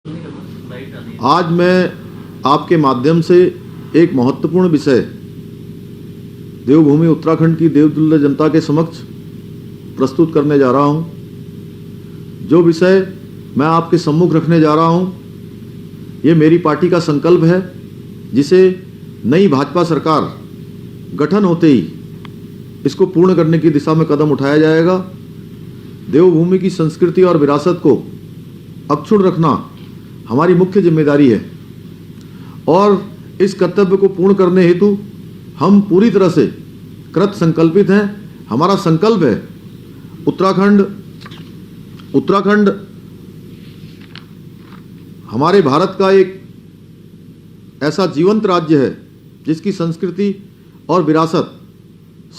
आज मैं आपके माध्यम से एक महत्वपूर्ण विषय देवभूमि उत्तराखंड की देवतुल्य जनता के समक्ष प्रस्तुत करने जा रहा हूं। जो विषय मैं आपके सम्मुख रखने जा रहा हूं, ये मेरी पार्टी का संकल्प है, जिसे नई भाजपा सरकार गठन होते ही इसको पूर्ण करने की दिशा में कदम उठाया जाएगा। देवभूमि की संस्कृति और विरासत को अक्षुण्ण रखना हमारी मुख्य जिम्मेदारी है और इस कर्तव्य को पूर्ण करने हेतु हम पूरी तरह से कृत संकल्पित हैं। हमारा संकल्प है उत्तराखंड हमारे भारत का एक ऐसा जीवंत राज्य है जिसकी संस्कृति और विरासत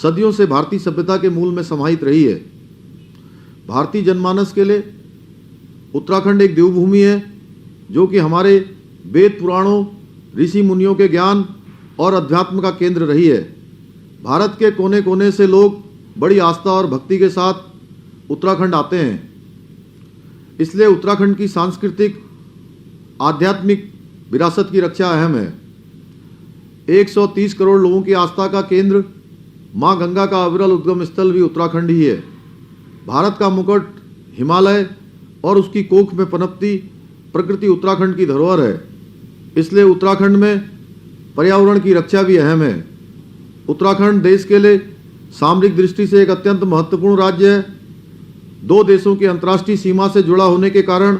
सदियों से भारतीय सभ्यता के मूल में समाहित रही है। भारतीय जनमानस के लिए उत्तराखंड एक देवभूमि है, जो कि हमारे वेद पुराणों, ऋषि मुनियों के ज्ञान और अध्यात्म का केंद्र रही है। भारत के कोने कोने से लोग बड़ी आस्था और भक्ति के साथ उत्तराखंड आते हैं। इसलिए उत्तराखंड की सांस्कृतिक आध्यात्मिक विरासत की रक्षा अहम है। 130 करोड़ लोगों की आस्था का केंद्र मां गंगा का अविरल उद्गम स्थल भी उत्तराखंड ही है। भारत का मुकुट हिमालय और उसकी कोख में पनपती प्रकृति उत्तराखंड की धरोहर है। इसलिए उत्तराखंड में पर्यावरण की रक्षा भी अहम है। उत्तराखंड देश के लिए सामरिक दृष्टि से एक अत्यंत महत्वपूर्ण राज्य है। दो देशों की अंतर्राष्ट्रीय सीमा से जुड़ा होने के कारण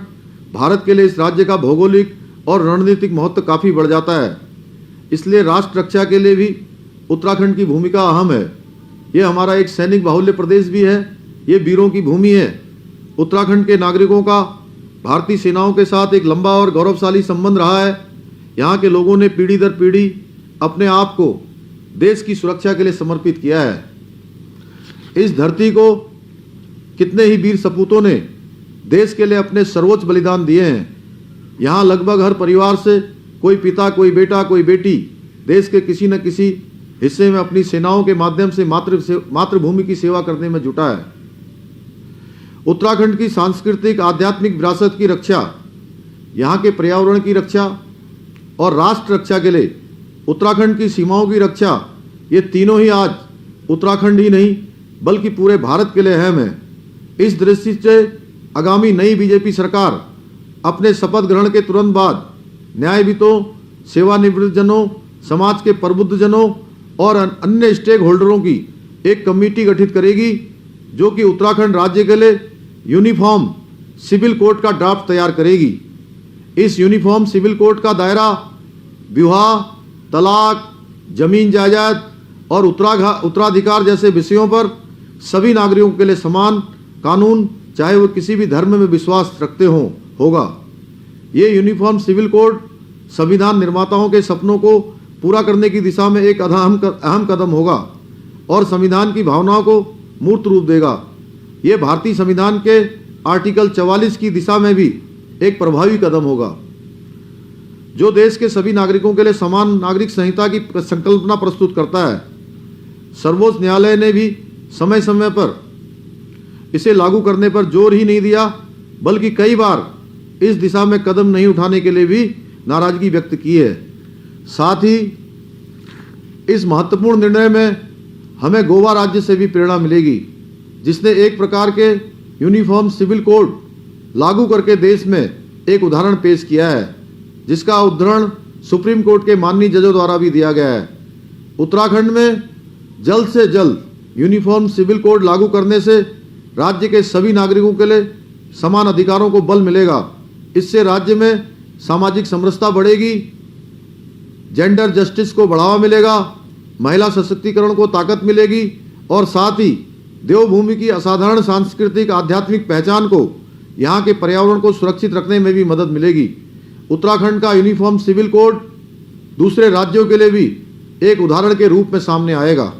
भारत के लिए इस राज्य का भौगोलिक और रणनीतिक महत्व काफ़ी बढ़ जाता है। इसलिए राष्ट्र रक्षा के लिए भी उत्तराखंड की भूमिका अहम है। ये हमारा एक सैनिक बाहुल्य प्रदेश भी है। ये वीरों की भूमि है। उत्तराखंड के नागरिकों का भारतीय सेनाओं के साथ एक लंबा और गौरवशाली संबंध रहा है। यहाँ के लोगों ने पीढ़ी दर पीढ़ी अपने आप को देश की सुरक्षा के लिए समर्पित किया है। इस धरती को कितने ही वीर सपूतों ने देश के लिए अपने सर्वोच्च बलिदान दिए हैं। यहाँ लगभग हर परिवार से कोई पिता, कोई बेटा, कोई बेटी देश के किसी न किसी हिस्से में अपनी सेनाओं के माध्यम से मातृभूमि की सेवा करने में जुटा है। उत्तराखंड की सांस्कृतिक आध्यात्मिक विरासत की रक्षा, यहाँ के पर्यावरण की रक्षा और राष्ट्र रक्षा के लिए उत्तराखंड की सीमाओं की रक्षा, ये तीनों ही आज उत्तराखंड ही नहीं बल्कि पूरे भारत के लिए अहम है। इस दृष्टि से आगामी नई बीजेपी सरकार अपने शपथ ग्रहण के तुरंत बाद न्यायविदों, सेवानिवृत्त जनों, समाज के प्रबुद्ध जनों और अन्य स्टेक होल्डरों की एक कमेटी गठित करेगी, जो कि उत्तराखंड राज्य के लिए यूनिफॉर्म सिविल कोड का ड्राफ्ट तैयार करेगी। इस यूनिफॉर्म सिविल कोड का दायरा विवाह, तलाक, जमीन जायदाद और उत्तराधिकार जैसे विषयों पर सभी नागरिकों के लिए समान कानून, चाहे वो किसी भी धर्म में विश्वास रखते हों, होगा। ये यूनिफॉर्म सिविल कोड संविधान निर्माताओं के सपनों को पूरा करने की दिशा में एक अहम कदम होगा और संविधान की भावनाओं को मूर्त रूप देगा। ये भारतीय संविधान के आर्टिकल 44 की दिशा में भी एक प्रभावी कदम होगा, जो देश के सभी नागरिकों के लिए समान नागरिक संहिता की संकल्पना प्रस्तुत करता है। सर्वोच्च न्यायालय ने भी समय समय पर इसे लागू करने पर जोर ही नहीं दिया, बल्कि कई बार इस दिशा में कदम नहीं उठाने के लिए भी नाराजगी व्यक्त की है। साथ ही इस महत्वपूर्ण निर्णय में हमें गोवा राज्य से भी प्रेरणा मिलेगी, जिसने एक प्रकार के यूनिफॉर्म सिविल कोड लागू करके देश में एक उदाहरण पेश किया है, जिसका उद्धरण सुप्रीम कोर्ट के माननीय जजों द्वारा भी दिया गया है। उत्तराखंड में जल्द से जल्द यूनिफॉर्म सिविल कोड लागू करने से राज्य के सभी नागरिकों के लिए समान अधिकारों को बल मिलेगा। इससे राज्य में सामाजिक समरसता बढ़ेगी, जेंडर जस्टिस को बढ़ावा मिलेगा, महिला सशक्तिकरण को ताकत मिलेगी और साथ ही देवभूमि की असाधारण सांस्कृतिक आध्यात्मिक पहचान को, यहाँ के पर्यावरण को सुरक्षित रखने में भी मदद मिलेगी। उत्तराखंड का यूनिफॉर्म सिविल कोड दूसरे राज्यों के लिए भी एक उदाहरण के रूप में सामने आएगा।